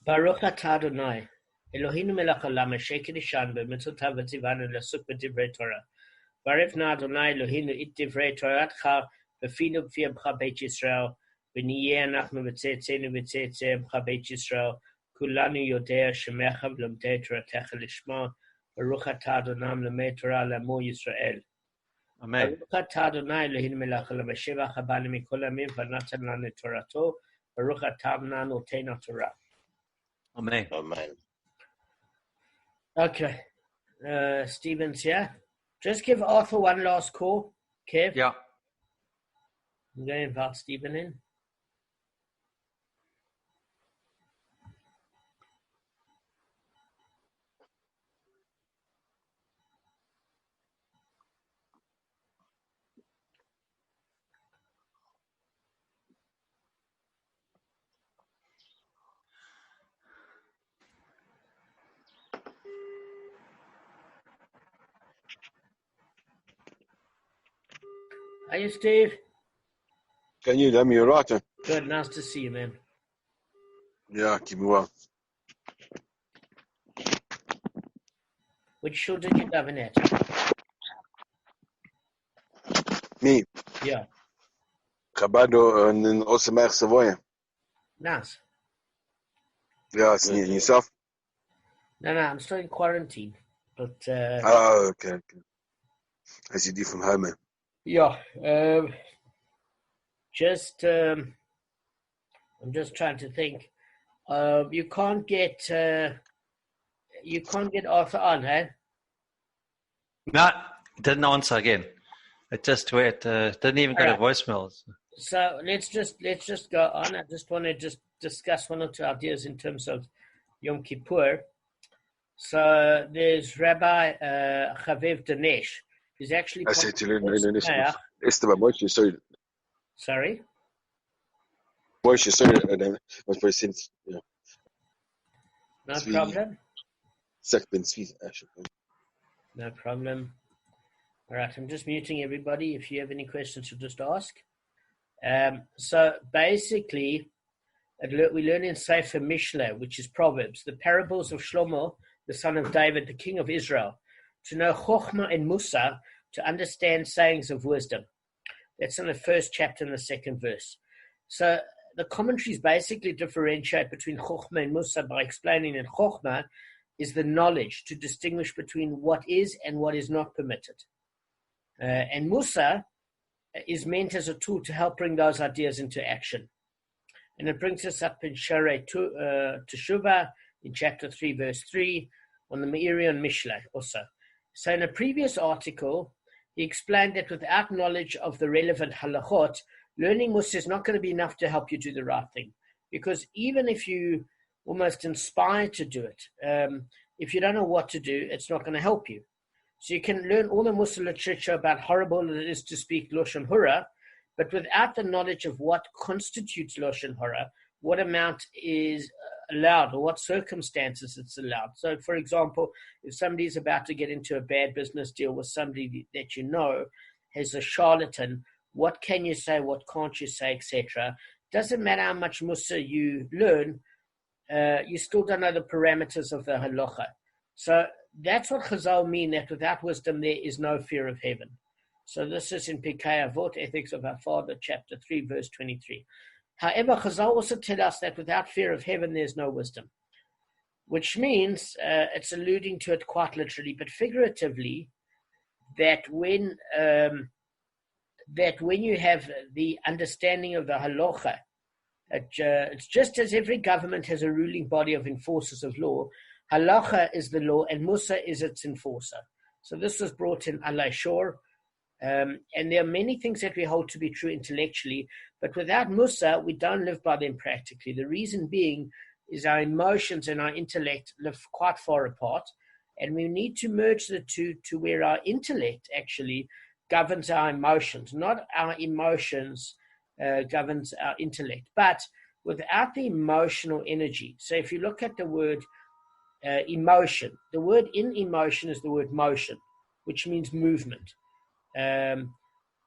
Baruch atah Adonai, Eloheinu melech haolam, asher kiddushanu b'mitzvotav v'tzivanu l'asuk b'divrei Torah. Baruch na Adonai Eloheinu it divrei Toratcha b'finu b'fi amcha Beit Yisrael, v'niyeh anachnu v'tzetzenu v'tzetzei amcha Beit Yisrael, kulanu yodea shemecha v'lomdei Toratecha lishma, Baruch atah Adonai l'mei Torah l'amo Yisrael. Amen. Baruch atah Adonai Eloheinu melech haolam, asher v'chabanu mikol hamim v'natan lanu Torato, Baruch atah Adonai notenu Torah. Amen. Amen. Okay, Stephen's here. Just give Arthur one last call, Kev. Yeah. I'm going to invite Stephen in. Are you, Steve? Can you hear me all right? Good, nice to see you, man. Yeah, keep me well. Which shul did you daven at? Me, Yeah, Chabado and then also Mer Savoia. nice. Yeah, it's near yourself. No, I'm still in quarantine, but Oh, okay. As you do from home, man. yeah. I'm just trying to think. You can't get Arthur on, hey? No, didn't answer again. It just went. Didn't even go to voicemails. So let's just go on. I just want to discuss one or two ideas in terms of Yom Kippur. So there's Rabbi Chaviv Dinesh, who's actually. I said to you, Esteban, Moshe, sorry. Sorry? Moshe, sorry, was very sense. Yeah. No problem. No problem. All right, I'm just muting everybody. If you have any questions, you'll just ask. So basically, we learn in Sefer Mishleh, which is Proverbs, the parables of Shlomo, the son of David, the king of Israel, to know Chokhmah and Musa, to understand sayings of wisdom. That's in the first chapter and the second verse. So the commentaries basically differentiate between Chokhmah and Musa by explaining that Chokhmah is the knowledge to distinguish between what is and what is not permitted. And Musa is meant as a tool to help bring those ideas into action. And it brings us up in Sharei Teshuvah in chapter 3, verse 3, on the Meiri and Mishleh also. So in a previous article, he explained that without knowledge of the relevant halachot, learning Musa is not going to be enough to help you do the right thing. Because even if you almost inspired to do it, if you don't know what to do, it's not going to help you. So you can learn all the Musa literature about how horrible it is to speak Lashon Hara, but without the knowledge of what constitutes Lashon Hara, what amount is allowed or what circumstances it's allowed. So, for example, if somebody's about to get into a bad business deal with somebody that you know has a charlatan, what can you say, what can't you say, etc. Doesn't matter how much Musa you learn, you still don't know the parameters of the halacha. So that's what Chazal mean, that without wisdom there is no fear of heaven. So this is in Pirkei Avot, Ethics of Our Father, chapter 3, verse 23. However, Chazal also tell us that without fear of heaven there's no wisdom, which means it's alluding to it quite literally, but figuratively, that when you have the understanding of the halacha, it's just as every government has a ruling body of enforcers of law. Halacha is the law, and Musa is its enforcer. So this was brought in Alai Shor, and there are many things that we hold to be true intellectually, but without Musa, we don't live by them practically. The reason being is our emotions and our intellect live quite far apart, and we need to merge the two to where our intellect actually governs our emotions, not our emotions governs our intellect. But without the emotional energy, so if you look at the word emotion, the word in emotion is the word motion, which means movement.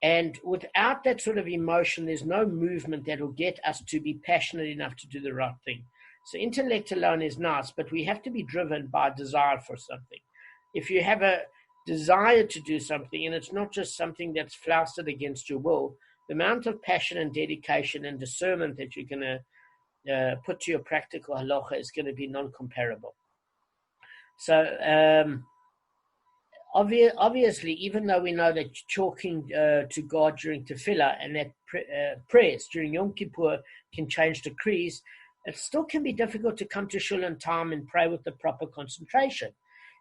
And without that sort of emotion, there's no movement that will get us to be passionate enough to do the right thing. So intellect alone is nice, but we have to be driven by desire for something. If you have a desire to do something, and it's not just something that's flouted against your will, the amount of passion and dedication and discernment that you're going to put to your practical halacha is going to be non-comparable. So obviously, even though we know that talking to God during tefillah and that prayers during Yom Kippur can change decrees, it still can be difficult to come to shul on time and pray with the proper concentration,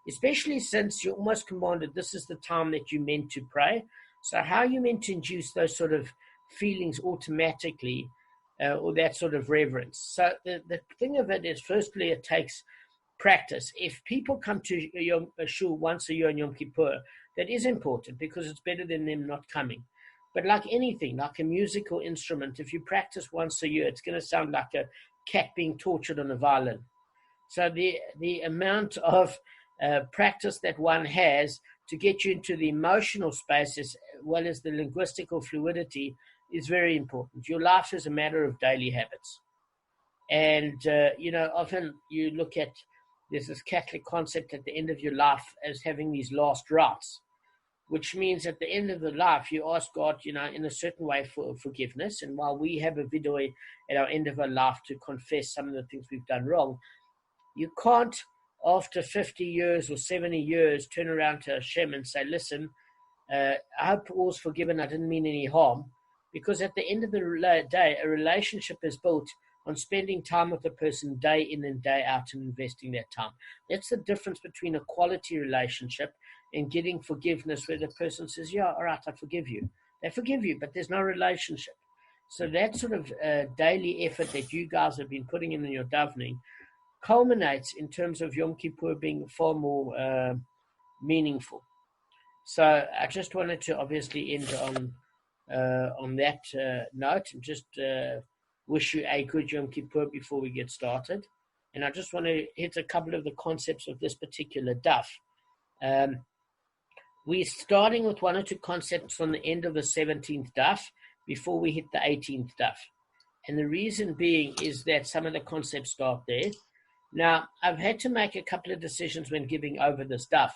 especially since you're almost commanded this is the time that you're meant to pray. So how are you meant to induce those sort of feelings automatically or that sort of reverence? So the thing of it is, firstly, it takes practice. If people come to Yom Shul once a year on Yom Kippur, that is important because it's better than them not coming. But like anything, like a musical instrument, if you practice once a year, it's going to sound like a cat being tortured on a violin. So the amount of practice that one has to get you into the emotional space as well as the linguistical fluidity is very important. Your life is a matter of daily habits. And, often you look at, there's this Catholic concept at the end of your life as having these last rites, which means at the end of the life, you ask God, in a certain way for forgiveness. And while we have a vidui at our end of our life to confess some of the things we've done wrong, you can't, after 50 years or 70 years, turn around to Hashem and say, listen, I hope all's forgiven. I didn't mean any harm. Because at the end of the day, a relationship is built on spending time with a person day in and day out and investing that time. That's the difference between a quality relationship and getting forgiveness where the person says, yeah, all right, I forgive you. They forgive you, but there's no relationship. So that sort of daily effort that you guys have been putting in your davening culminates in terms of Yom Kippur being far more meaningful. So I just wanted to obviously end on that note and just wish you a good Yom Kippur before we get started. And I just want to hit a couple of the concepts of this particular daf. We're starting with one or two concepts on the end of the 17th daf before we hit the 18th daf. And the reason being is that some of the concepts start there. Now, I've had to make a couple of decisions when giving over this daf.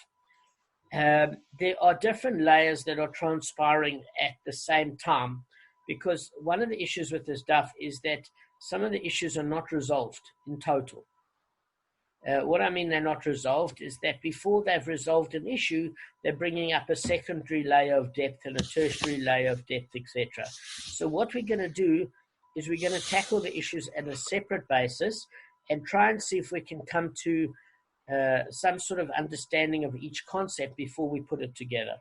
There are different layers that are transpiring at the same time because one of the issues with this daf is that some of the issues are not resolved in total. What I mean they're not resolved is that before they've resolved an issue, they're bringing up a secondary layer of depth and a tertiary layer of depth, etc. So what we're going to do is we're going to tackle the issues at a separate basis and try and see if we can come to some sort of understanding of each concept before we put it together.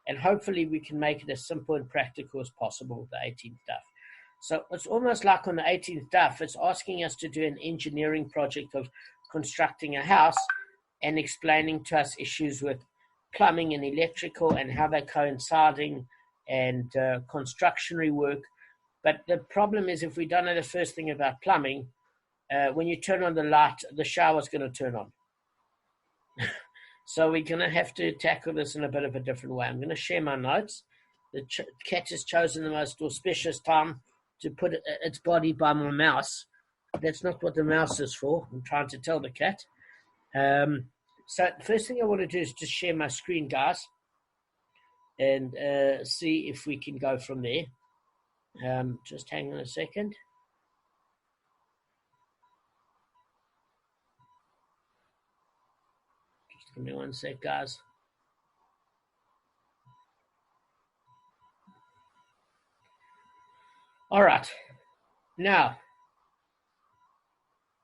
And hopefully we can make it as simple and practical as possible with the 18th daf. So it's almost like on the 18th daf, it's asking us to do an engineering project of constructing a house and explaining to us issues with plumbing and electrical and how they're coinciding and constructionary work. But the problem is if we don't know the first thing about plumbing, when you turn on the light, the shower's going to turn on. So we're going to have to tackle this in a bit of a different way. I'm going to share my notes. The cat has chosen the most auspicious time to put its body by my mouse. That's not what the mouse is for. I'm trying to tell the cat. So the first thing I want to do is just share my screen, guys, and see if we can go from there. Just hang on a second. Give me one sec, guys. All right. Now,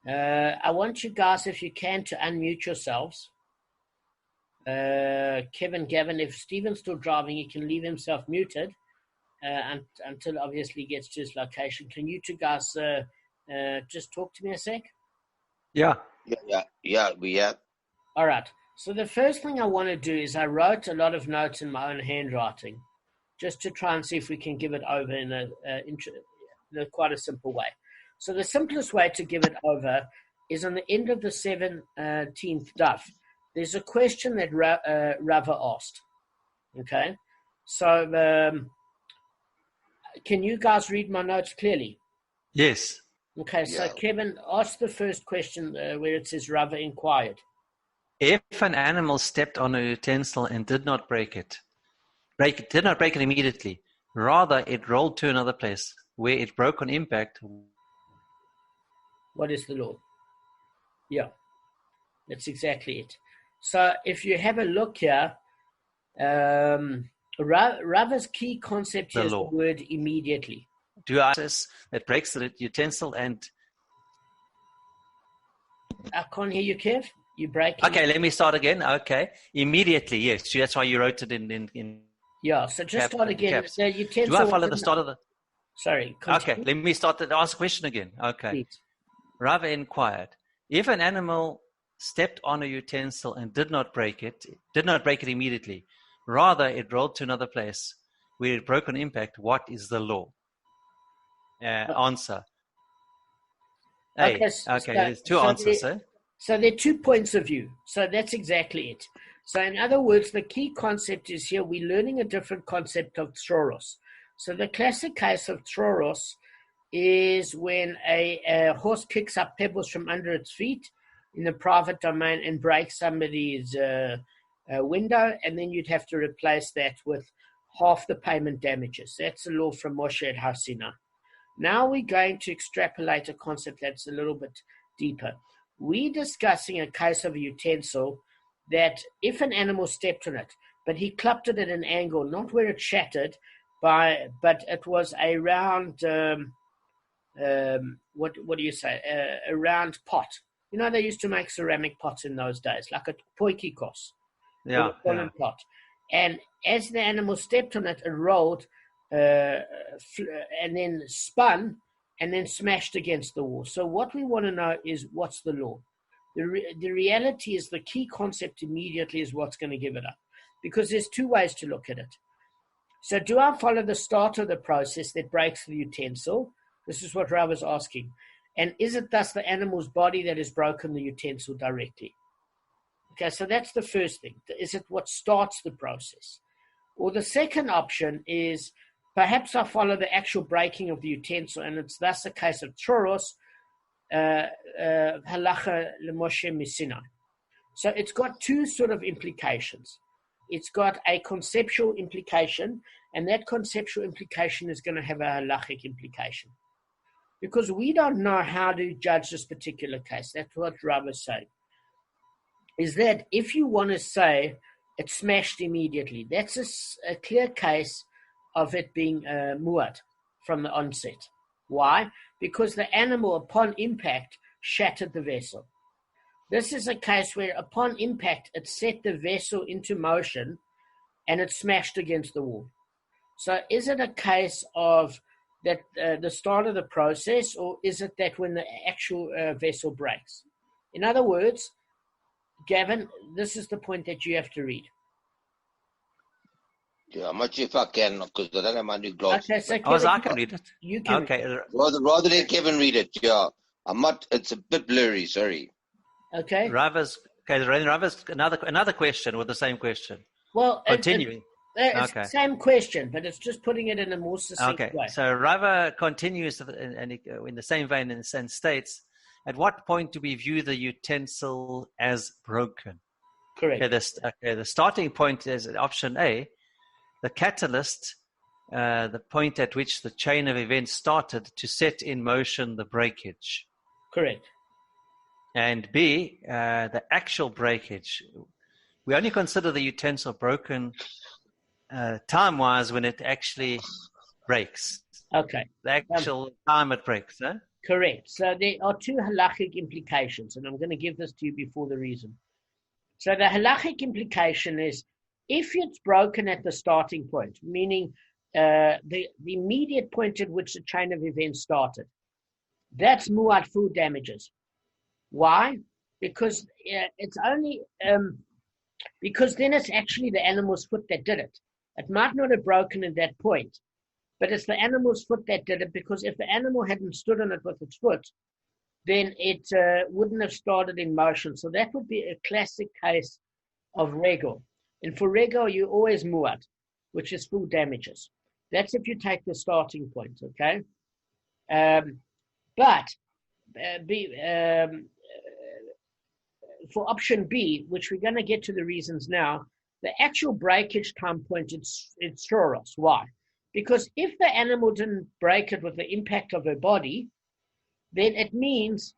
I want you guys, if you can, to unmute yourselves. Kevin, Gavin, if Stephen's still driving, he can leave himself muted until obviously he gets to his location. Can you two guys just talk to me a sec? Yeah. Yeah. All right. So the first thing I want to do is I wrote a lot of notes in my own handwriting just to try and see if we can give it over in a quite a simple way. So the simplest way to give it over is on the end of the 17th daf. There's a question that Rava asked. Okay? So can you guys read my notes clearly? Yes. Okay, so Yeah. Kevin, ask the first question where it says Rava inquired. If an animal stepped on a utensil and did not break it immediately, rather it rolled to another place where it broke on impact. What is the law? Yeah, that's exactly it. So if you have a look here, Rava's key concept here is the word immediately. Do I that breaks the utensil and... I can't hear you, Kev. You break it. Okay, let me start again. Okay. Immediately, yes. That's why you wrote it in Yeah, so just start again. The utensil. Do I follow the start of the... Sorry. Continue. Okay, let me start to ask a question again. Okay. Please. Rava inquired, if an animal stepped on a utensil and did not break it immediately, rather it rolled to another place where it broke on impact, what is the law? Answer. Okay, there's two answers. So there are 2 points of view. So that's exactly it. So in other words, the key concept is here, we're learning a different concept of troros. So the classic case of troros is when a horse picks up pebbles from under its feet in the private domain and breaks somebody's window, and then you'd have to replace that with half the payment damages. That's the law from Moshe at Har Sinai. Now we're going to extrapolate a concept that's a little bit deeper. We're discussing a case of a utensil that if an animal stepped on it, but he clubbed it at an angle, not where it shattered, but it was a round, what do you say, a round pot. You know, they used to make ceramic pots in those days, like a poikikos, pot. And as the animal stepped on it, it rolled and then spun and then smashed against the wall. So what we want to know is what's the law. The reality is the key concept immediately is what's going to give it up. Because there's 2 ways to look at it. So do I follow the start of the process that breaks the utensil? This is what Rav is asking. And is it thus the animal's body that has broken the utensil directly? Okay, so that's the first thing. Is it what starts the process? Or the second option is perhaps I follow the actual breaking of the utensil, and it's thus a case of troros, halacha lemoshe misinai. So it's got 2 sort of implications. It's got a conceptual implication, and that conceptual implication is going to have a halachic implication. Because we don't know how to judge this particular case. That's what Rav is saying. Is that if you want to say it smashed immediately, that's a clear case of it being muad from the onset. Why? Because the animal, upon impact, shattered the vessel. This is a case where, upon impact, it set the vessel into motion and it smashed against the wall. So is it a case of that the start of the process, or is it that when the actual vessel breaks? In other words, Gavin, this is the point that you have to read. Yeah, I'm not sure if I can, because I don't have my new glasses. Okay, so Kevin, I can read it. You can. Okay. Rather than Kevin read it, yeah. I'm not, it's a bit blurry, sorry. Okay. Rava's another question with the same question. Well, continuing. It's the same question, but it's just putting it in a more succinct way. So Rava continues in the same vein and states, at what point do we view the utensil as broken? Correct. The starting point is option A, the catalyst, the point at which the chain of events started to set in motion the breakage. Correct. And B, the actual breakage. We only consider the utensil broken time-wise when it actually breaks. Okay. The actual time it breaks, huh? Correct. So there are 2 halachic implications, and I'm going to give this to you before the reason. So the halachic implication is if it's broken at the starting point, meaning the immediate point at which the chain of events started, that's muad food damages. Why? Because it's only because then it's actually the animal's foot that did it. It might not have broken at that point, but it's the animal's foot that did it, because if the animal hadn't stood on it with its foot, then it wouldn't have started in motion. So that would be a classic case of regel. And for regel, you always muad, which is full damages. That's if you take the starting point, okay? But for option B, which we're going to get to the reasons now, the actual breakage time point, it's Soros. Why? Because if the animal didn't break it with the impact of her body, then it means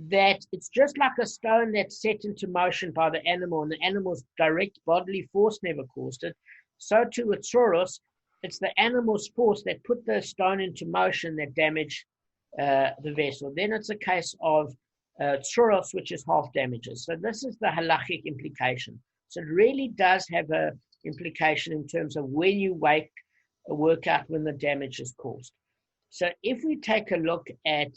that it's just like a stone that's set into motion by the animal, and the animal's direct bodily force never caused it. So too with Soros, it's the animal's force that put the stone into motion that damaged the vessel. Then it's a case of Soros, which is half damages. So this is the halachic implication. So it really does have a implication in terms of when you work out when the damage is caused. So if we take a look at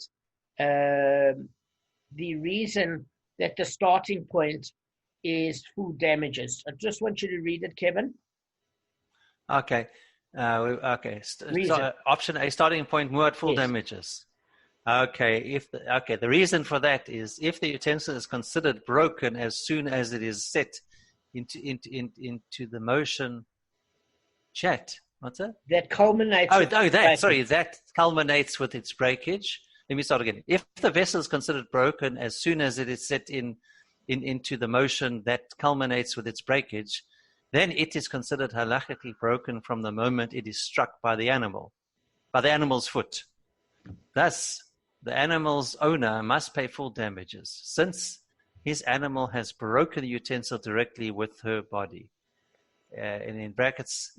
the reason that the starting point is full damages, I just want you to read it, Kevin. Okay. Option A, starting point, muad, full damages. Okay. The reason for that is if the utensil is considered broken as soon as it is set into the motion. Chat. What's that? That culminates. That culminates with its breakage. Let me start again. If the vessel is considered broken as soon as it is set into the motion that culminates with its breakage, then it is considered halachically broken from the moment it is struck by the animal's foot. Thus, the animal's owner must pay full damages, since his animal has broken the utensil directly with her body. And in brackets,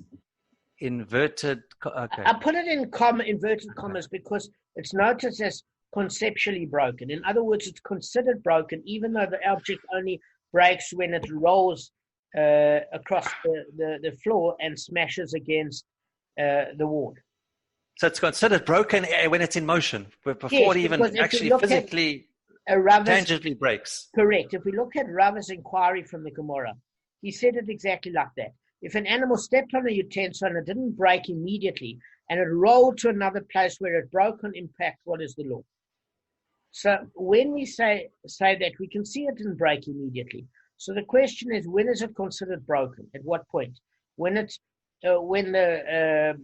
inverted. Okay. I put it in inverted commas because it's noticed as conceptually broken. In other words, it's considered broken, even though the object only breaks when it rolls across the floor and smashes against the wall. So it's considered broken when it's in motion, before it even actually physically, tangibly breaks. Correct. If we look at Rava's inquiry from the Gemara, he said it exactly like that. If an animal stepped on a utensil and it didn't break immediately, and it rolled to another place where it broke on impact, what is the law? So when we say that, we can see it didn't break immediately. So the question is, when is it considered broken? At what point? When it's when the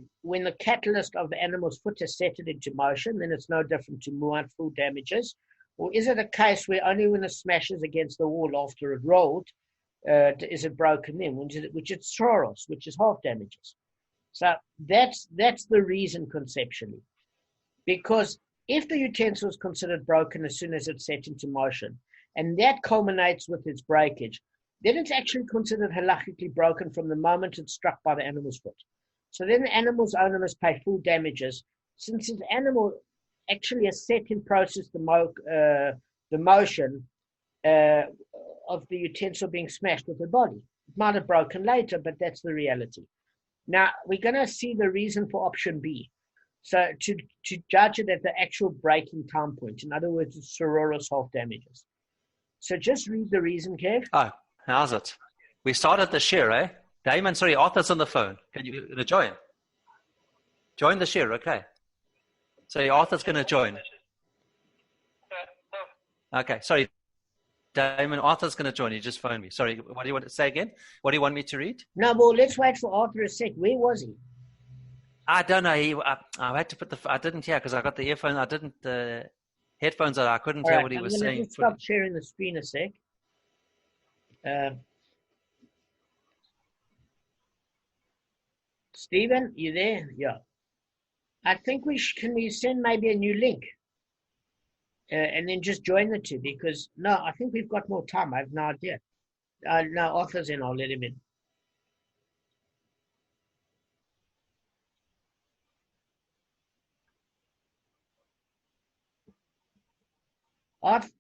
catalyst of the animal's foot has set it into motion, then it's no different to muad, full damages. Or is it a case where only when it smashes against the wall after it rolled is it broken then? Which is soros, which is half damages. So that's the reason conceptually. Because if the utensil is considered broken as soon as it's set into motion, and that culminates with its breakage, then it's actually considered halachically broken from the moment it's struck by the animal's foot. So then the animal's owner must pay full damages, since the animal actually has set in process the motion of the utensil being smashed with the body. It might have broken later, but that's the reality. Now, we're going to see the reason for option B. So to judge it at the actual breaking time point, in other words, it's sororos half damages. So just read the reason, Kev. Oh, how's it? We started the share, eh? Damon, sorry, Arthur's on the phone. Can you join? Join the share, okay. So Arthur's going to join. Okay, sorry. Damon, Arthur's going to join. He just phoned me. Sorry, what do you want to say again? What do you want me to read? No, well, let's wait for Arthur a sec. Where was he? I don't know. I had to put I didn't hear because I got the earphones. I didn't, the headphones on. I couldn't hear what he was saying. Just stop sharing the screen a sec. Stephen, you there? Yeah. I think we send maybe a new link and then just join the two because, no, I think we've got more time. I have no idea. No, Arthur's in. I'll let him in.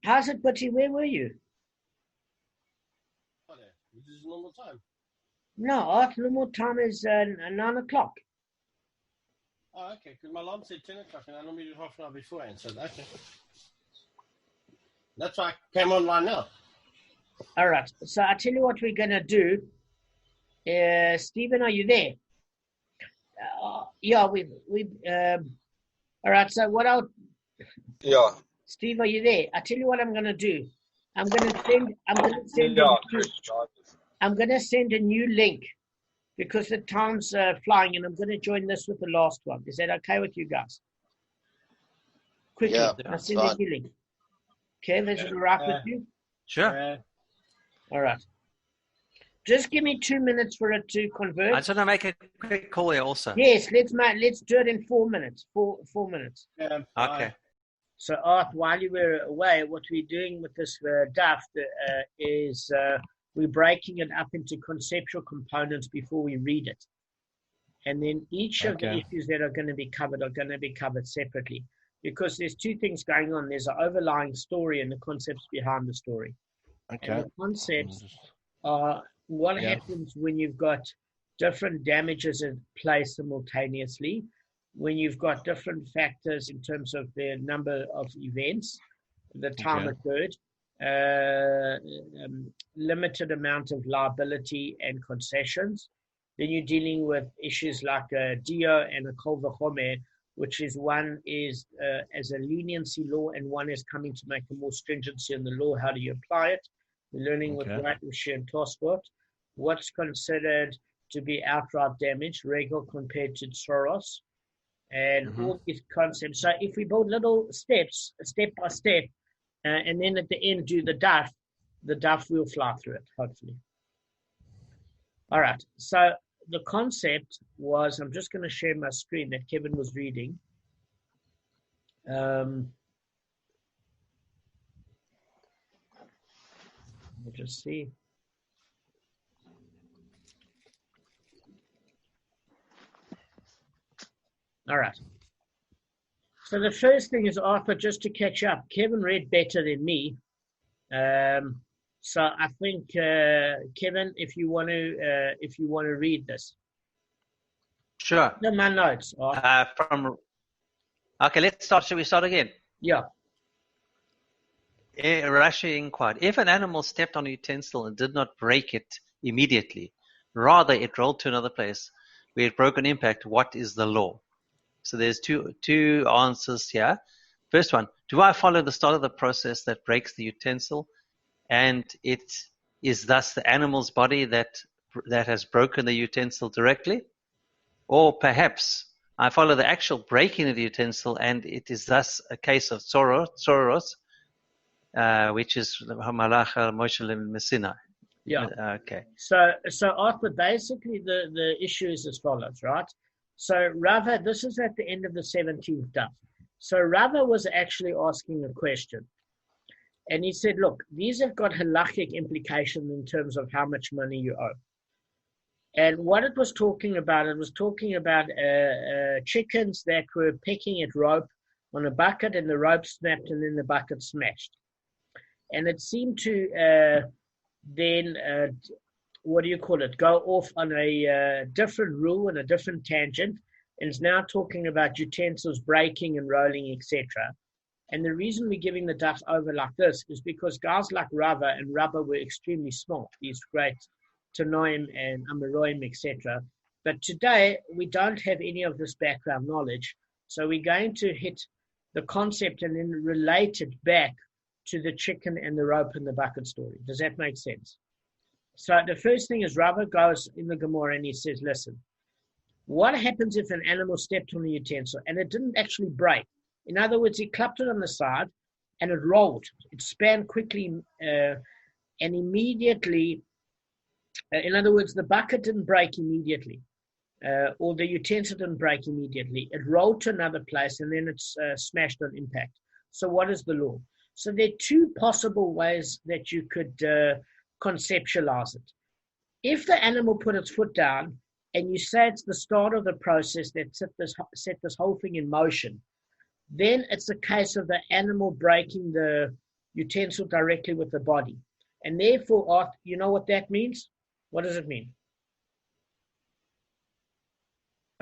How's it, Butty? Where were you? This is normal time. No, Arthur, normal time is 9 o'clock. Oh, okay, because my alarm said 10 o'clock and I normally do half an hour beforehand, so okay. That's why I came online now. All right, so I tell you what we're going to do. Stephen, are you there? Yeah, all right, so what I'll... Yeah. Steve, are you there? I tell you what I'm going to do. I'm going to send a new link because the time's flying, and I'm going to join this with the last one. Is that okay with you guys? Quickly, Yeah, I'll send a new link. Kev, is it all right with you? Sure. All right. Just give me 2 minutes for it to convert. I just want to make a quick call here also. Yes, let's do it in 4 minutes. 4 minutes. Yeah, Okay. So, Art, while you were away, what we're doing with this DAF is we're breaking it up into conceptual components before we read it. And then each of the issues that are going to be covered separately. Because there's two things going on. There's an overlying story and the concepts behind the story. Okay. And the concepts are what happens when you've got different damages in play simultaneously, when you've got different factors in terms of the number of events, the time occurred, limited amount of liability and concessions. Then you're dealing with issues like a dio and a kol v'chomer, which is one is as a leniency law and one is coming to make a more stringency in the law. How do you apply it? We're learning with Right, Rishi and Tosfot. What's considered to be outright damage, regal compared to tsoros, and all these concepts. So if we build little steps, step by step, and then at the end do the daf will fly through it, hopefully. All right. So the concept was, I'm just going to share my screen that Kevin was reading. Let me just see. All right. So the first thing is, Arthur, just to catch up, Kevin read better than me. So I think, Kevin, if you want to read this. Sure. No, my notes. Okay, let's start. Should we start again? Yeah. Rashi inquired, if an animal stepped on a utensil and did not break it immediately, rather it rolled to another place where it broke on impact, what is the law? So there's two answers here. First one, do I follow the start of the process that breaks the utensil, and it is thus the animal's body that has broken the utensil directly? Or perhaps I follow the actual breaking of the utensil, and it is thus a case of tsoros, which is Malacha Moshe Messina. Yeah. Okay. So Arthur, basically the issue is as follows, right? So Rava, this is at the end of the 17th daf. So Rava was actually asking a question. And he said, look, these have got halachic implications in terms of how much money you owe. And what it was talking about chickens that were pecking at rope on a bucket, and the rope snapped and then the bucket smashed. And it seemed to then, go off on a different rule and a different tangent, and is now talking about utensils breaking and rolling, etc. And the reason we're giving the daf over like this is because guys like Rava and Rabba were extremely smart, these great Tanoim and Amaroim, etc. But today, we don't have any of this background knowledge. So we're going to hit the concept and then relate it back to the chicken and the rope and the bucket story. Does that make sense? So the first thing is Rava goes in the Gemara and he says, listen, what happens if an animal stepped on a utensil and it didn't actually break? In other words, he clapped it on the side and it rolled. It span quickly and immediately. In other words, the bucket didn't break immediately, or the utensil didn't break immediately. It rolled to another place and then it's smashed on impact. So what is the law? So there are two possible ways that you could conceptualize it. If the animal put its foot down and you say it's the start of the process that set this whole thing in motion, then it's a case of the animal breaking the utensil directly with the body. And therefore, you know what that means? What does it mean?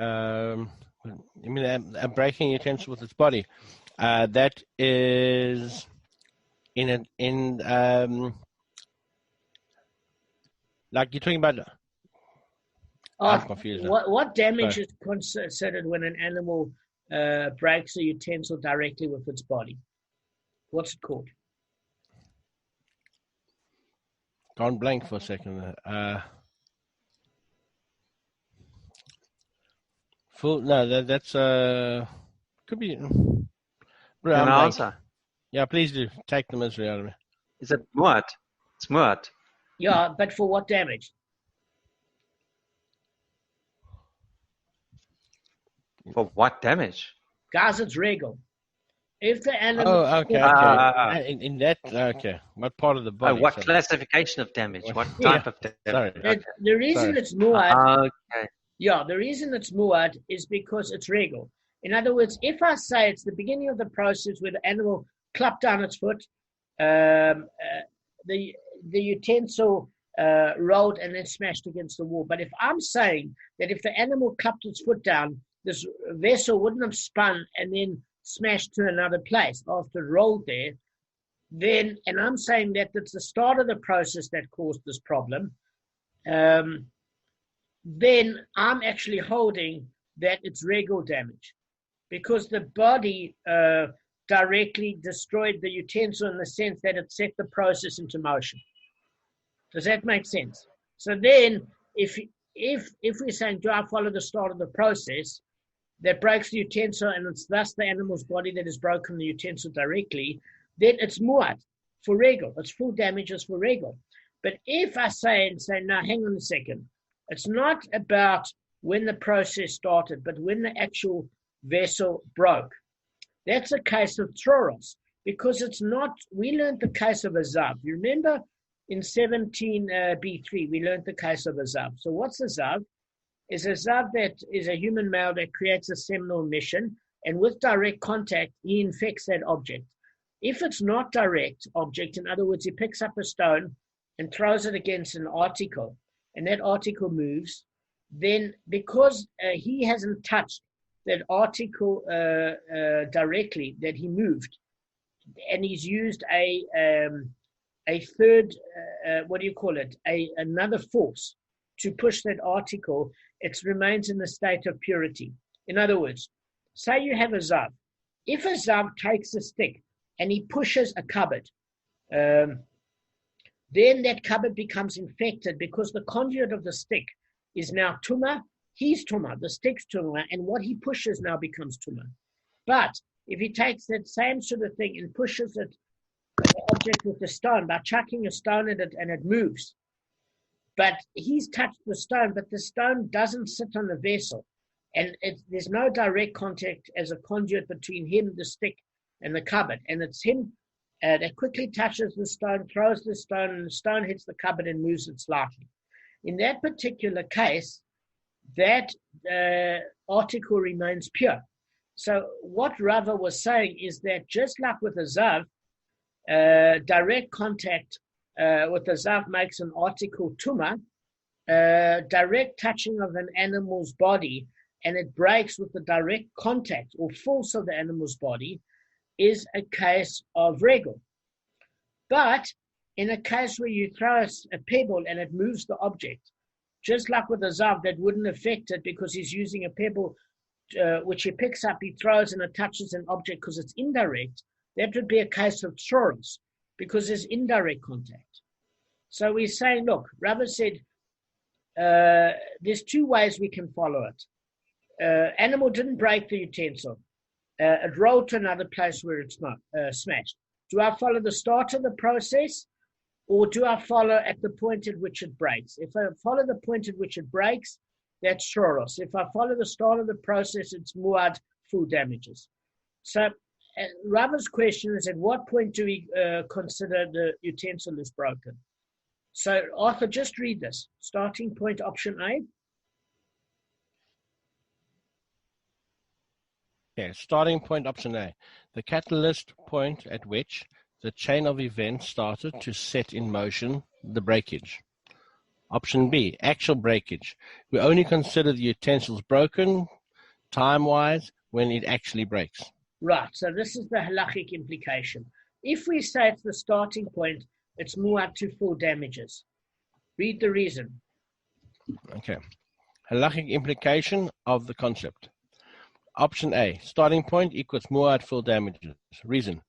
You mean a breaking utensil with its body? That is like you're talking about. I'm confused. What damage is considered when an animal breaks a utensil directly with its body? What's it called? Gone blank for a second. That's could be. An answer. Yeah, please do. Take the misery out of me. Is it muad? It's muad. Yeah, but for what damage? For what damage? Guys, it's regal. If the animal... Oh, okay. In that, okay. What part of the body? What Sorry. classification of damage? What Yeah. type of damage? Sorry. The reason it's muad... Okay. Yeah, the reason it's muad is because it's regal. In other words, if I say it's the beginning of the process where the animal clapped down its foot, the utensil rolled and then smashed against the wall. But if I'm saying that if the animal clapped its foot down, this vessel wouldn't have spun and then smashed to another place after it rolled there, then, and I'm saying that it's the start of the process that caused this problem, then I'm actually holding that it's regal damage because the body directly destroyed the utensil in the sense that it set the process into motion. Does that make sense? So then, if we're saying, do I follow the start of the process that breaks the utensil and it's thus the animal's body that has broken the utensil directly, then it's muad for regal. It's full damages for regal. But if I say, no, hang on a second, it's not about when the process started, but when the actual vessel broke. That's a case of troros, because it's not, we learned the case of a zav. You remember in 17b3, we learned the case of a zav. So what's a zav? Is a zav that is a human male that creates a seminal emission, and with direct contact, he infects that object. If it's not direct object, in other words, he picks up a stone and throws it against an article, and that article moves, then because he hasn't touched that article directly, that he moved, and he's used a third, another force to push that article, it remains in the state of purity. In other words, say you have a zav. If a zav takes a stick and he pushes a cupboard, then that cupboard becomes infected because the conduit of the stick is now tumah. He's tumah, the stick's tumah, and what he pushes now becomes tumah. But if he takes that same sort of thing and pushes it, the object with the stone, by chucking a stone at it and it moves, but he's touched the stone, but the stone doesn't sit on the vessel, and there's no direct contact as a conduit between him, the stick, and the cupboard, and it's him that quickly touches the stone, throws the stone, and the stone hits the cupboard and moves it slightly. In that particular case, that article remains pure. So what Rava was saying is that just like with a zav, direct contact with the zav makes an article tumah, direct touching of an animal's body, and it breaks with the direct contact or force of the animal's body, is a case of regal. But in a case where you throw a pebble and it moves the object, just like with a zav, that wouldn't affect it because he's using a pebble which he picks up, he throws, and it touches an object because it's indirect, that would be a case of troros because there's indirect contact. So we're saying, look, Rava said there's two ways we can follow it. Animal didn't break the utensil. It rolled to another place where it's not smashed. Do I follow the start of the process, or do I follow at the point at which it breaks? If I follow the point at which it breaks, that's troros. If I follow the start of the process, it's muad, full damages. So Rava's question is, at what point do we consider the utensil is broken? So Arthur, just read this. Starting point, option A. Okay, starting point, option A. The catalyst point at which the chain of events started to set in motion the breakage. Option B, actual breakage. We only consider the utensils broken, time-wise, when it actually breaks. Right, so this is the halachic implication. If we say it's the starting point, it's muad to full damages. Read the reason. Okay. Halachic implication of the concept. Option A, starting point equals muad full damages. Reason.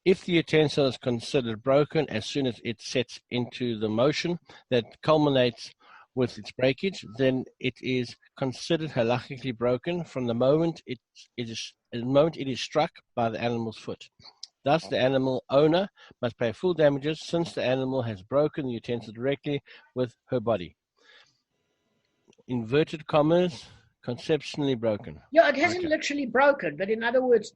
If the utensil is considered broken as soon as it sets into the motion that culminates with its breakage, then it is considered halachically broken from the moment it is struck by the animal's foot. Thus, the animal owner must pay full damages since the animal has broken the utensil directly with her body. Inverted commas, conceptually broken. Yeah, it hasn't Okay. literally broken, but in other words,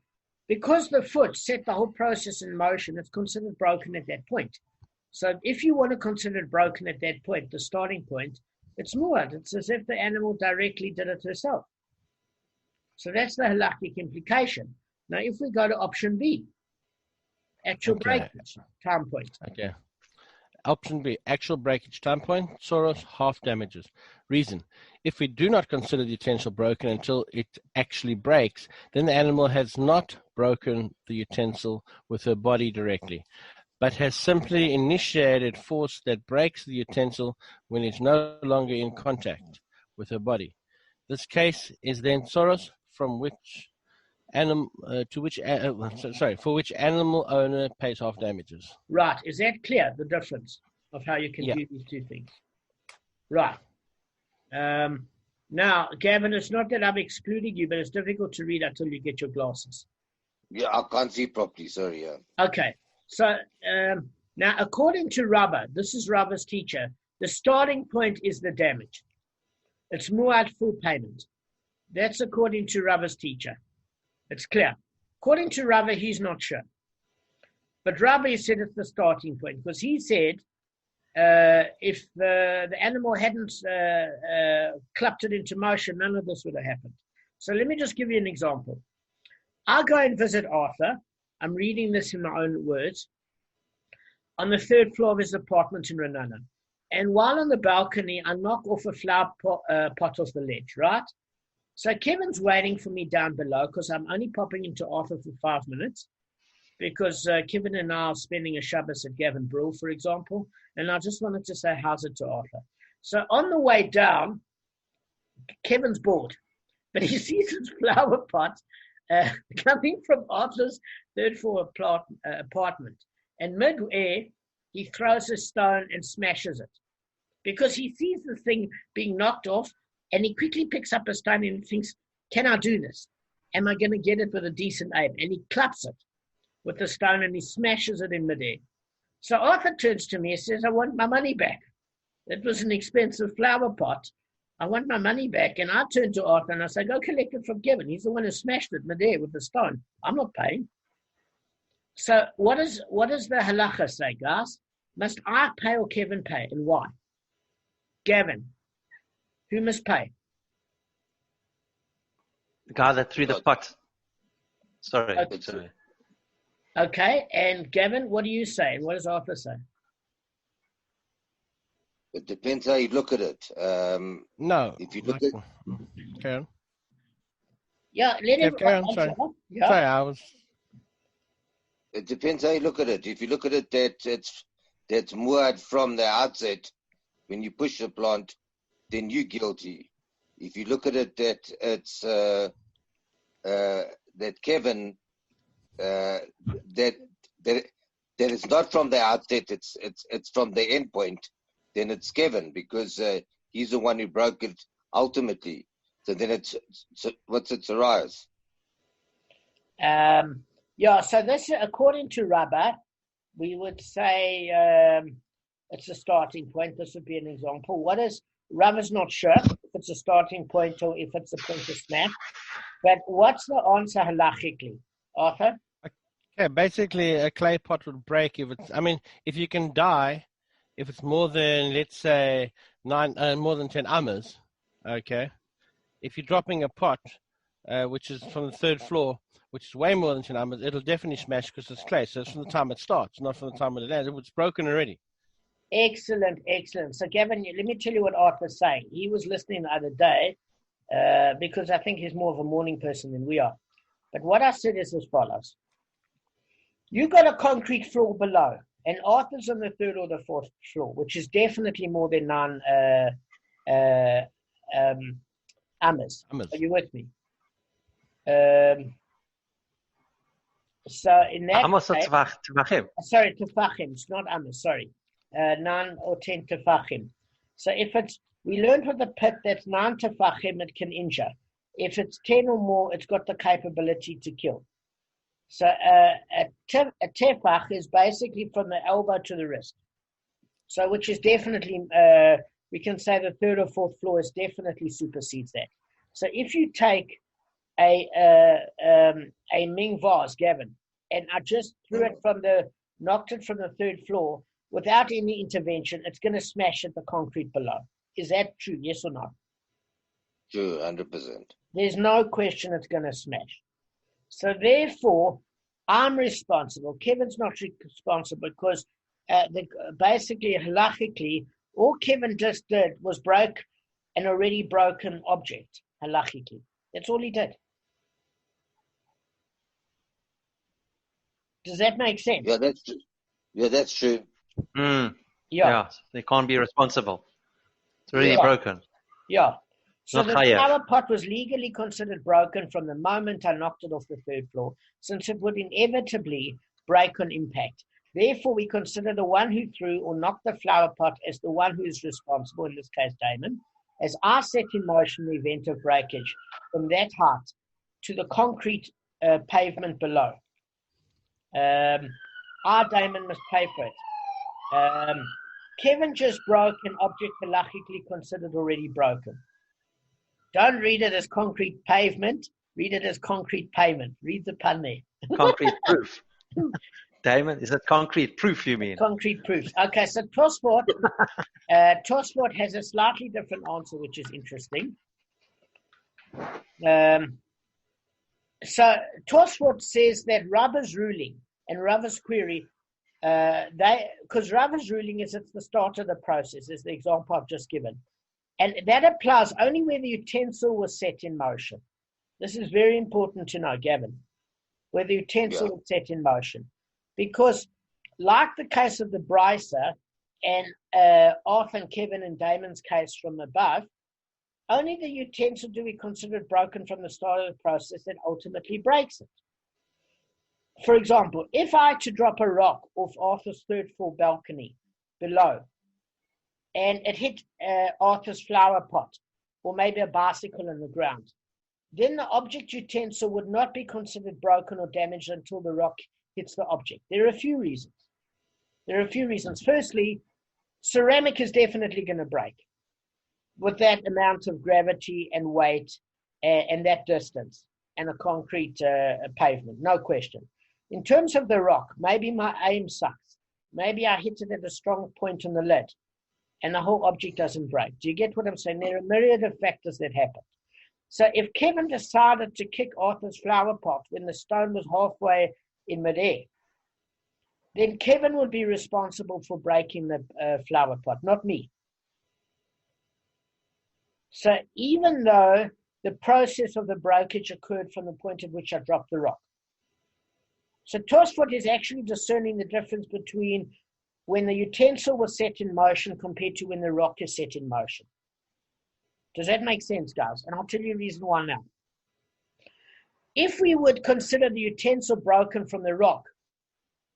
because the foot set the whole process in motion, it's considered broken at that point. So if you want to consider it broken at that point, the starting point, it's muad. It's as if the animal directly did it herself. So that's the halakhic implication. Now, if we go to option B, actual breakage, time point. Okay. Option B, actual breakage time point, Soros, half damages. Reason, if we do not consider the utensil broken until it actually breaks, then the animal has not broken the utensil with her body directly, but has simply initiated force that breaks the utensil when it's no longer in contact with her body. This case is then Soros, from which animal for which animal owner pays half damages. Right. Is that clear, the difference of how you can do these two things? Right. Now, Gavin, it's not that I'm excluding you, but it's difficult to read until you get your glasses. Yeah, I can't see properly. Sorry. Yeah. Okay. So now, according to Rabba, this is Rabba's teacher, the starting point is the damage. It's muad full payment. That's according to Rabba's teacher. It's clear. According to Rabba, he's not sure. But Rabba said it's the starting point because he said if the animal hadn't clapped it into motion, none of this would have happened. So let me just give you an example. I go and visit Arthur. I'm reading this in my own words. On the third floor of his apartment in Renana. And while on the balcony, I knock off a flower pot off the ledge, right? So Kevin's waiting for me down below because I'm only popping into Arthur for 5 minutes because Kevin and I are spending a Shabbos at Gavin Brule, for example, and I just wanted to say how's it to Arthur. So on the way down, Kevin's bored, but he sees his flower pot coming from Arthur's third floor apartment. And mid-air, he throws a stone and smashes it because he sees the thing being knocked off. And he quickly picks up a stone and thinks, can I do this? Am I going to get it with a decent aim? And he claps it with the stone and he smashes it in midair. So Arthur turns to me and says, I want my money back. It was an expensive flower pot. I want my money back. And I turn to Arthur and I say, go collect it from Kevin. He's the one who smashed it midair with the stone. I'm not paying. So what does the halacha say, guys? Must I pay or Kevin pay? And why? Gavin. Who must pay? The guy that threw the pot. Sorry. Okay. Sorry. Okay, and Gavin, what do you say? What does Arthur say? It depends how you look at it. No. If you look at Carry on. Yeah, let him. Carry on, sorry. Yeah. Sorry, I was. it depends how you look at it. If you look at it that's muad from the outset, when you push the plant, then you're guilty. If you look at it that it's that Kevin that it's not from the outset, it's from the end point, then it's Kevin because he's the one who broke it ultimately. So then what's its arise? Yeah, so this, according to Rabba, we would say it's a starting point. This would be an example. What is Rabba's not sure if it's a starting point or if it's a point of snap. But what's the answer halachically, Arthur? Okay, basically a clay pot would break if you can die, if it's more than, let's say, more than 10 amas, okay? If you're dropping a pot, which is from the third floor, which is way more than 10 amas, it'll definitely smash because it's clay. So it's from the time it starts, not from the time it lands. It's broken already. Excellent, excellent. So, Gavin, let me tell you what Arthur's saying. He was listening the other day because I think he's more of a morning person than we are. But what I said is as follows. You got a concrete floor below, and Arthur's on the third or the fourth floor, which is definitely more than 9 amas. Are you with me? So in that Amos case, tefachim. sorry, tefachim. It's not amas. Sorry, 9 or 10 tefachim. So if it's, we learned with the pit that's 9 tefachim, it can injure. If it's 10 or more, it's got the capability to kill. So a tefach is basically from the elbow to the wrist. So which is definitely, we can say the third or fourth floor is definitely supersedes that. So if you take a Ming vase, Gavin, and I just knocked it from the third floor without any intervention, it's going to smash at the concrete below. Is that true? Yes or no? True, 100%. There's no question it's going to smash. So therefore, I'm responsible. Kevin's not responsible because basically, halachically, all Kevin just did was broke an already broken object, halachically. That's all he did. Does that make sense? Yeah, that's true. Yeah, that's true. Yeah, they can't be responsible. It's already broken. Yeah. So Not the chayav. flower pot was legally considered broken from the moment I knocked it off the third floor, since it would inevitably break on impact. Therefore, we consider the one who threw or knocked the flower pot as the one who is responsible, in this case, Damon, as I set in motion the event of breakage from that height to the concrete pavement below. I, Damon, must pay for it. Kevin just broke an object halachically considered already broken. Don't read it as concrete pavement. Read it as concrete payment. Read the pun there. Concrete proof. Damon, is it concrete proof you mean? Concrete proofs. Okay, so Tosfot has a slightly different answer, which is interesting. So Tosfot says that Rava's ruling and Rava's query, because Rava's ruling is it's the start of the process, is the example I've just given. And that applies only where the utensil was set in motion. This is very important to know, Gavin, where the utensil was set in motion. Because like the case of the Brisa and Arthur and Kevin and Damon's case from above, only the utensil do we consider it broken from the start of the process that ultimately breaks it. For example, if I had to drop a rock off Arthur's third floor balcony below, and it hit Arthur's flower pot, or maybe a bicycle in the ground, then the object utensil would not be considered broken or damaged until the rock hits the object. There are a few reasons. Firstly, ceramic is definitely going to break with that amount of gravity and weight and that distance and a concrete pavement, no question. In terms of the rock, maybe my aim sucks. Maybe I hit it at a strong point on the lid and the whole object doesn't break. Do you get what I'm saying? There are a myriad of factors that happen. So if Kevin decided to kick Arthur's flower pot when the stone was halfway in midair, then Kevin would be responsible for breaking the flower pot, not me. So even though the process of the breakage occurred from the point at which I dropped the rock. So Tosfot is actually discerning the difference between when the utensil was set in motion compared to when the rock is set in motion. Does that make sense, guys? And I'll tell you the reason why now. If we would consider the utensil broken from the rock,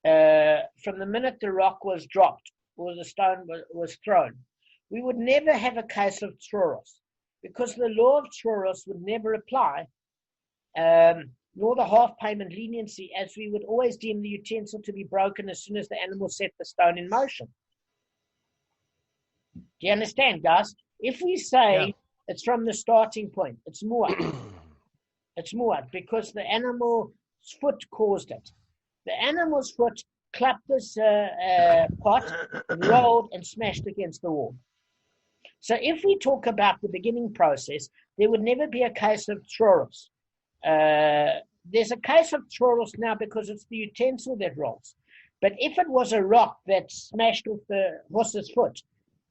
from the minute the rock was dropped or the stone was thrown, we would never have a case of tzoros, because the law of tzoros would never apply, nor the half payment leniency, as we would always deem the utensil to be broken as soon as the animal set the stone in motion. Do you understand, guys? If we say it's from the starting point, it's mu'at. It's mu'at because the animal's foot caused it. The animal's foot clapped this pot, rolled, and smashed against the wall. So if we talk about the beginning process, there would never be a case of tzoros. There's a case of tzoros now because it's the utensil that rolls. But if it was a rock that smashed off the horse's foot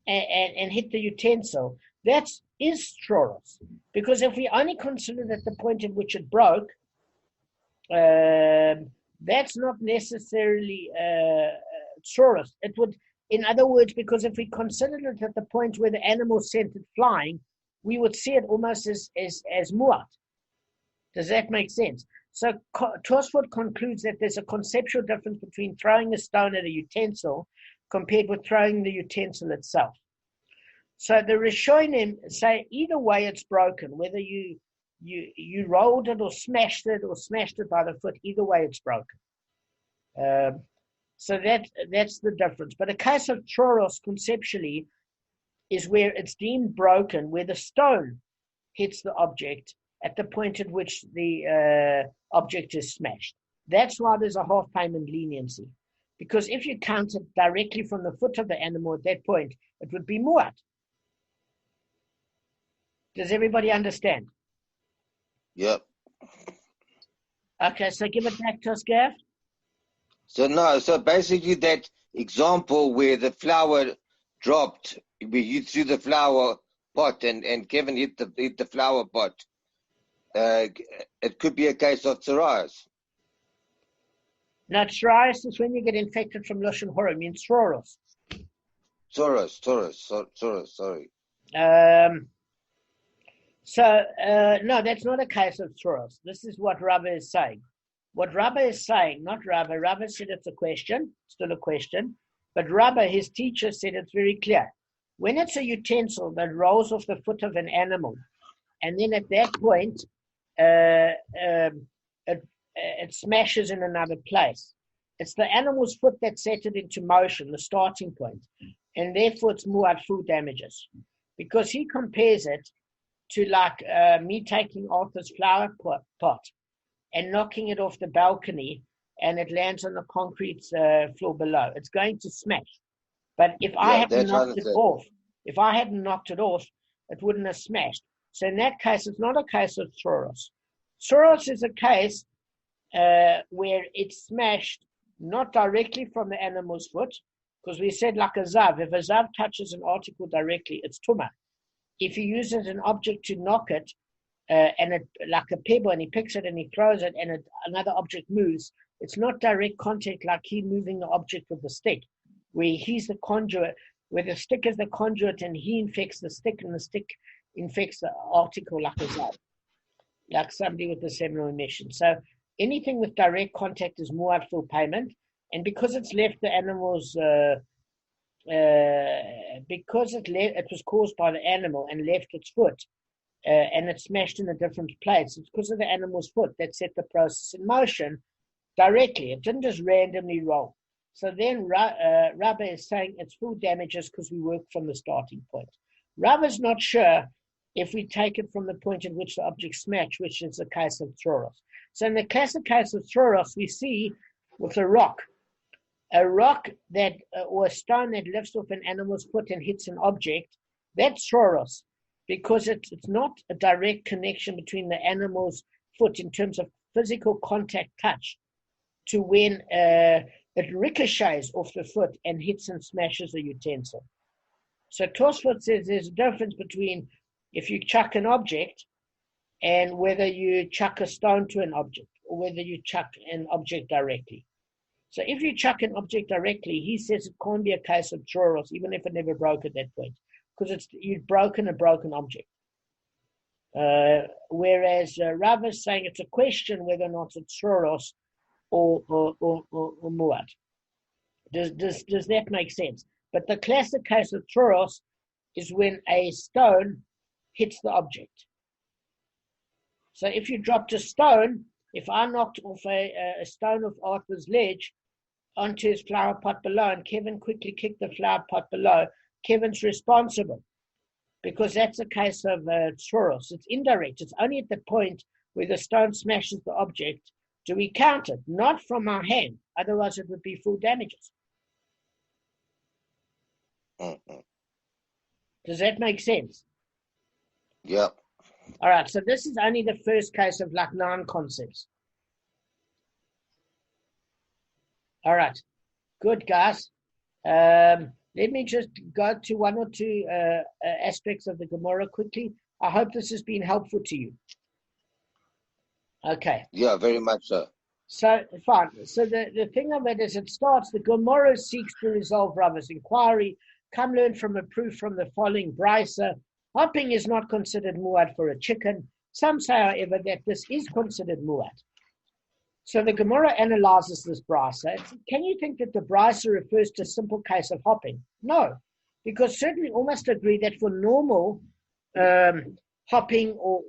and hit the utensil, that is tzoros. Because if we only considered at the point at which it broke, that's not necessarily tzoros. It would, in other words, because if we considered it at the point where the animal sent it flying, we would see it almost as mu'at. Does that make sense? So Tosfot concludes that there's a conceptual difference between throwing a stone at a utensil compared with throwing the utensil itself. So the Rishonim say either way it's broken, whether you you rolled it or smashed it by the foot. Either way, it's broken. So that's the difference. But a case of troros conceptually is where it's deemed broken, where the stone hits the object at the point at which the object is smashed. That's why there's a half payment leniency. Because if you count it directly from the foot of the animal at that point, it would be muad. Does everybody understand? Yep. Okay, so give it back to us, Gav. So basically that example where the flour dropped, where you threw the flour pot and Kevin hit the flour pot, it could be a case of psoriasis. No, psoriasis is when you get infected from Lashon Hora. It means psoros. Psoros, sorry. No, that's not a case of psoros. This is what Rabba is saying. What Rabba is saying, not Rabba. Rabba said it's a question, still a question. But Rabba, his teacher, said it's very clear. When it's a utensil that rolls off the foot of an animal, and then at that point, it smashes in another place. It's the animal's foot that set it into motion, the starting point. And therefore, it's muad full damages. Because he compares it to like me taking Arthur's flower pot and knocking it off the balcony, and it lands on the concrete floor below. It's going to smash. But if I hadn't knocked it off, it wouldn't have smashed. So in that case, it's not a case of psoros. Psoros is a case where it's smashed not directly from the animal's foot, because we said like a zav. If a zav touches an article directly, it's tumah. If he uses an object to knock it, and it like a pebble, and he picks it and he throws it, and another object moves, it's not direct contact like he moving the object with the stick, where he's the conduit, where the stick is the conduit, and he infects the stick, and the stick infects the article like a zav, like somebody with the seminal emission. So anything with direct contact is muad full payment, and because it's left the animal's, because it was caused by the animal and left its foot, and it smashed in a different place, it's because of the animal's foot that set the process in motion directly. It didn't just randomly roll. So then Rabba is saying it's full damages because we work from the starting point. Rabba's not sure if we take it from the point at which the object smashed, which is the case of psoros. So in the classic case of psoros, we see with a rock that, or a stone that lifts off an animal's foot and hits an object, that's psoros, because it's not a direct connection between the animal's foot in terms of physical contact touch to when it ricochets off the foot and hits and smashes a utensil. So Tosfot says there's a difference between if you chuck an object and whether you chuck a stone to an object or whether you chuck an object directly. So if you chuck an object directly, he says it can't be a case of psoros, even if it never broke at that point, because you've broken a broken object. Whereas Rav is saying it's a question whether or not it's psoros or muad. Does that make sense? But the classic case of psoros is when a stone hits the object. So if you dropped a stone, if I knocked off a stone of Arthur's ledge onto his flower pot below and Kevin quickly kicked the flower pot below, Kevin's responsible because that's a case of psoros. It's indirect. It's only at the point where the stone smashes the object do we count it, not from our hand. Otherwise, it would be full damages. Mm-hmm. Does that make sense? Yep. All right, so this is only the first case of like 9 concepts. All right, good, guys. Let me just go to 1 or 2 aspects of the Gemara quickly. I hope this has been helpful to you. Okay. Yeah, very much so. So, fine. So the thing of it is it starts, the Gemara seeks to resolve Rava's inquiry. Come learn from a proof from the following brisa. Hopping is not considered muad for a chicken. Some say, however, that this is considered muad. So the Gemara analyzes this brisa. Can you think that the brisa refers to a simple case of hopping? No, because certainly all must agree that for normal hopping or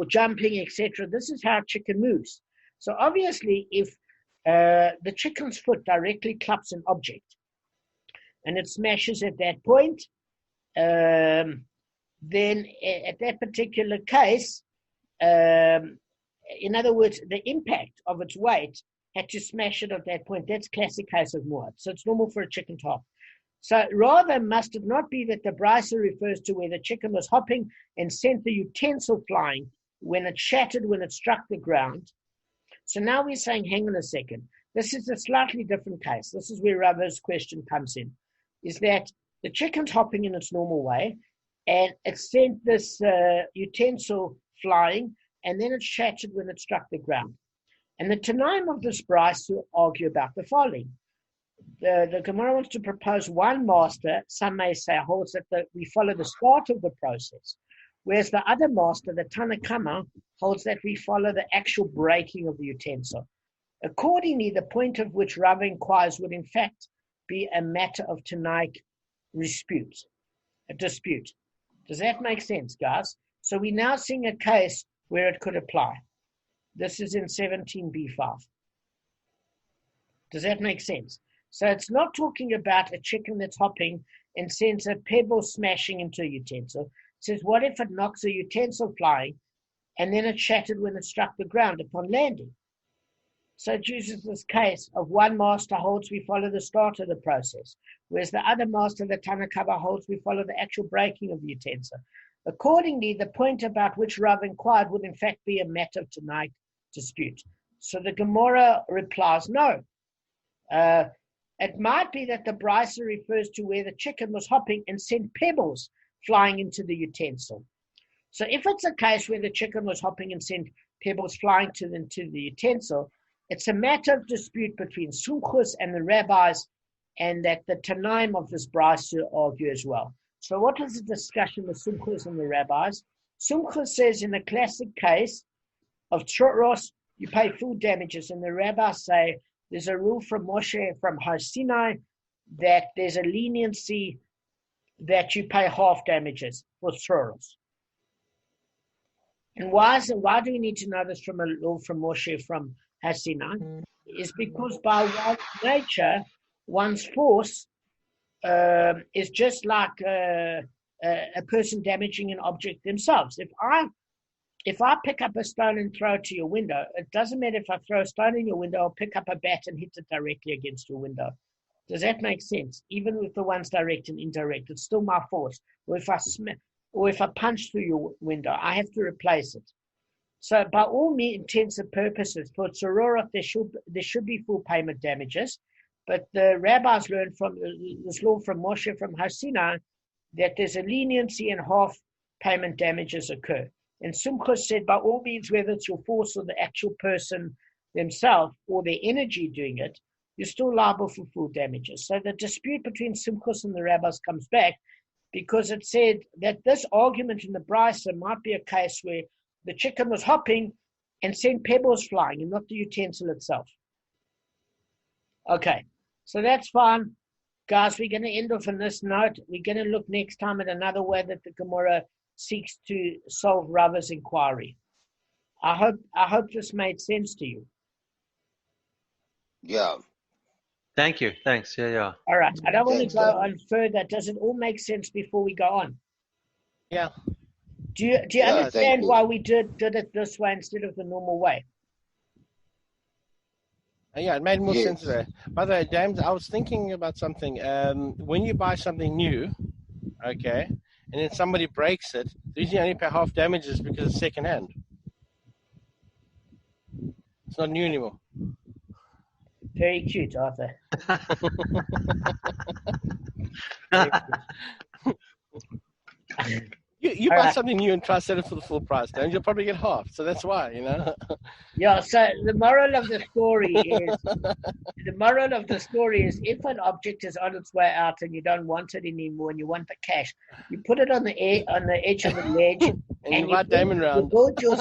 jumping, etc. This is how a chicken moves. So obviously, if the chicken's foot directly claps an object and it smashes at that point, then at that particular case, in other words, the impact of its weight had to smash it at that point. That's classic case of muad. So it's normal for a chicken to hop. So rather must it not be that the brisa refers to where the chicken was hopping and sent the utensil flying when it shattered, when it struck the ground. So now we're saying, hang on a second. This is a slightly different case. This is where Rava's question comes in, is that the chicken's hopping in its normal way and it sent this utensil flying and then it shattered when it struck the ground. And the Tanaim of this brisa argue about the following. The Gemara wants to propose one master, some may say, holds that we follow the start of the process, whereas the other master, the Talmud Kamma, holds that we follow the actual breaking of the utensil. Accordingly, the point of which Rava inquires would in fact be a matter of Tanaic dispute. Does that make sense, guys? So we're now seeing a case where it could apply. This is in 17b5. Does that make sense? So it's not talking about a chicken that's hopping and sends a pebble smashing into a utensil. It says, what if it knocks a utensil flying and then it shattered when it struck the ground upon landing? So it uses this case of one master holds we follow the start of the process, whereas the other master, the Talmud Bavli, holds we follow the actual breaking of the utensil. Accordingly, the point about which Rav inquired would in fact be a matter of tonight dispute. So the Gemara replies, no. It might be that the brisa refers to where the chicken was hopping and sent pebbles flying into the utensil. So if it's a case where the chicken was hopping and sent pebbles flying into the utensil, it's a matter of dispute between Sumchus and the rabbis, and that the Tanaim of this brisa argue as well. So what is the discussion with Sumchus and the rabbis? Sumchus says in the classic case of Tzoros, you pay full damages, and the rabbis say there's a rule from Moshe, from Har Sinai, that there's a leniency that you pay half damages for Tzoros. And why do we need to know this from a law from Moshe, from Har Sinai? Is because by one's nature, one's force is just like a person damaging an object themselves. If I pick up a stone and throw it to your window, it doesn't matter if I throw a stone in your window or pick up a bat and hit it directly against your window. Does that make sense? Even with the ones direct and indirect, it's still my force. Or if I punch through your window, I have to replace it. So by all intents and purposes, for Tzororot, there should be full payment damages. But the rabbis learned from this law from Moshe, from Har Sinai, that there's a leniency and half payment damages occur. And Sumchus said, by all means, whether it's your force or the actual person themselves or their energy doing it, you're still liable for full damages. So the dispute between Sumchus and the rabbis comes back because it said that this argument in the brisa might be a case where the chicken was hopping and sent pebbles flying and not the utensil itself. Okay, so that's fine. Guys, we're going to end off on this note. We're going to look next time at another way that the Gemara seeks to solve Rava's inquiry. I hope this made sense to you. Yeah. Thank you. Thanks. Yeah. All right. I don't want to go on further. Does it all make sense before we go on? Yeah. Do you understand why we did it this way instead of the normal way? Yeah, it made more sense there. By the way, James, I was thinking about something. When you buy something new, okay, and then somebody breaks it, the reason you only pay half damages because it's second hand. It's not new anymore. Very cute, Arthur. You buy something new and try to sell it for the full price, and you'll probably get half. So that's why, Yeah. So the moral of the story is, if an object is on its way out and you don't want it anymore and you want the cash, you put it on the edge of the ledge, and you invite Damon round. You build your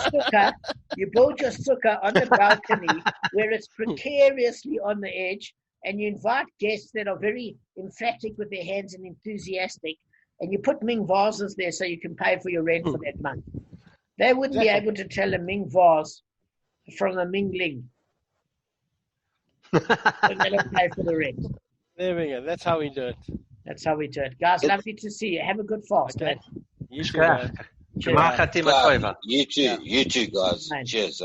sukkah on the balcony where it's precariously on the edge, and you invite guests that are very emphatic with their hands and enthusiastic. And you put Ming vases there so you can pay for your rent for that month. They wouldn't be Exactly. able to tell a Ming vase from a Ming Ling. So they don't pay for the rent. There we go. That's how we do it. That's how we do it. Guys, It- lovely to see you. Have a good fast, Okay. eh? You too, guys. Cheers. Shema Chatima Toiva. You too, guys. Amen. Cheers.